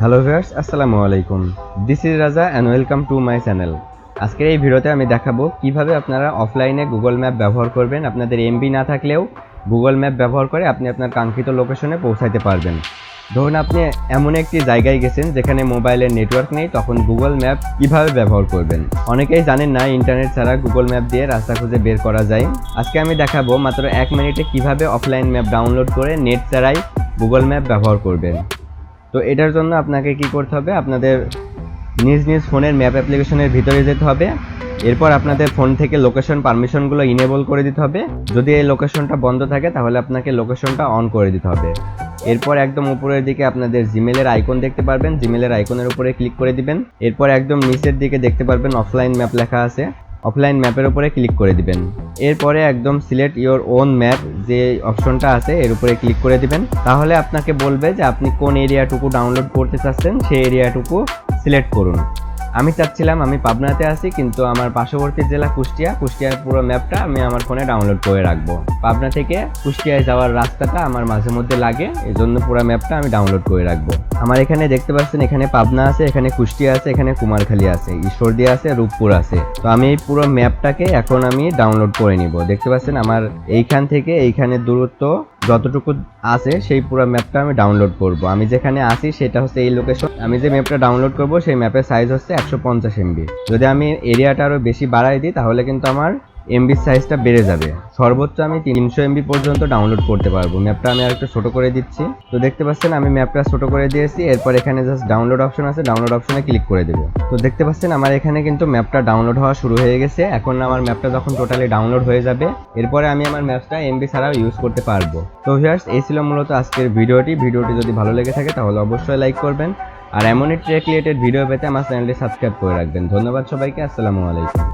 Hello viewers, আসসালামু আলাইকুম। This is রাজা and welcome to my channel. আজকের এই ভিডিওতে আমি দেখাবো কিভাবে আপনারা অফলাইনে গুগল ম্যাপ ব্যবহার করবেন। আপনাদের এমবি না থাকলেও গুগল ম্যাপ ব্যবহার করে আপনি আপনার কাঙ্ক্ষিত লোকেশনে পৌঁছাইতে পারবেন। ধরুন আপনি এমন একটি জায়গায় গেছেন যেখানে মোবাইলের নেটওয়ার্ক নেই, তখন গুগল ম্যাপ কিভাবে ব্যবহার করবেন। অনেকেই জানেন না ইন্টারনেট ছাড়া গুগল ম্যাপ দিয়ে রাস্তা খুঁজে বের করা যায়। আজকে আমি দেখাবো মাত্র 1 মিনিটে কিভাবে অফলাইন ম্যাপ ডাউনলোড করে নেট ছাড়াই গুগল ম্যাপ ব্যবহার করবেন। তো এটার জন্য আপনাকে কি করতে হবে, আপনাদের নিজ নিজ ফোনের ম্যাপ অ্যাপ্লিকেশনের ভিতরে যেতে হবে। এরপর আপনাদের ফোন থেকে লোকেশন পারমিশনগুলো ইনেবল করে দিতে হবে। যদি এই লোকেশনটা বন্ধ থাকে তাহলে আপনাকে লোকেশনটা অন করে দিতে হবে। এরপর একদম উপরের দিকে আপনাদের জিমেলের আইকন দেখতে পারবেন, জিমেলের আইকনের উপরে ক্লিক করে দিবেন। এরপর একদম নিচের দিকে দেখতে পারবেন অফলাইন ম্যাপ লেখা আছে, অফলাইন ম্যাপের উপরে ক্লিক করে দিবেন। এরপরে একদম সিলেক্ট ইওর ওন ম্যাপ যে অপশনটা আছে এর উপরে ক্লিক করে দিবেন। তাহলে আপনাকে বলবে যে আপনি কোন এরিয়াটুকু ডাউনলোড করতে চাচ্ছেন, সেই এরিয়াটুকু সিলেক্ট করুন। আমি চাচ্ছিলাম, আমি পাবনাতে আছি কিন্তু আমার পার্শ্ববর্তী জেলা কুষ্টিয়ার পুরো ম্যাপটা আমি আমার ফোনে ডাউনলোড করে রাখবো। পাবনা থেকে কুষ্টিয়ায় যাওয়ার রাস্তাটা আমার মাঝে মধ্যে লাগে, এই জন্য পুরো ম্যাপটা আমি ডাউনলোড করে রাখবো। আমার এখানে দেখতে পাচ্ছেন এখানে পাবনা আছে, এখানে কুষ্টিয়া আছে, এখানে কুমারখালী আছে, ঈশ্বরদী আছে, রূপপুর আছে। তো আমি এই পুরো ম্যাপটাকে এখন আমি ডাউনলোড করে নিব। দেখতে পাচ্ছেন আমার এইখান থেকে এইখানের দূরত্ব যতটুকু আছে সেই পুরো ম্যাপটা আমি ডাউনলোড করব। আমি যেখানে আছি সেটা হচ্ছে এই লোকেশন। আমি যে ম্যাপটা ডাউনলোড করব সেই ম্যাপের সাইজ হচ্ছে 150 MB। যদি আমি এরিয়াটা আরও বেশি বাড়াই দিই তাহলে কিন্তু আমার এমবির সাইজটা বেড়ে যাবে। সর্বোচ্চ আমি 300 MB পর্যন্ত ডাউনলোড করতে পারবো। ম্যাপটা আমি আরেকটু ছোট করে দিচ্ছি। তো দেখতে পাচ্ছেন আমি ম্যাপটা ছোট করে দিয়েছি। এরপর এখানে জাস্ট ডাউনলোড অপশন আছে, ডাউনলোড অপশনে ক্লিক করে দেবো। তো দেখতে পাচ্ছেন আমার এখানে কিন্তু ম্যাপটা ডাউনলোড হওয়া শুরু হয়ে গেছে। এখন আমার ম্যাপটা যখন টোটালি ডাউনলোড হয়ে যাবে এরপরে আমি আমার ম্যাপটা এমবি ছাড়াও ইউজ করতে পারবো। তো ভিউয়ার্স, এই ছিল মূলত আজকের ভিডিওটি যদি ভালো লেগে থাকে তাহলে অবশ্যই লাইক করবেন, আর এমনই ট্রেক রিলেটেড ভিডিও পেতে আমার চ্যানেলটি সাবস্ক্রাইব করে রাখবেন। ধন্যবাদ সবাইকে, আসসালামু আলাইকুম।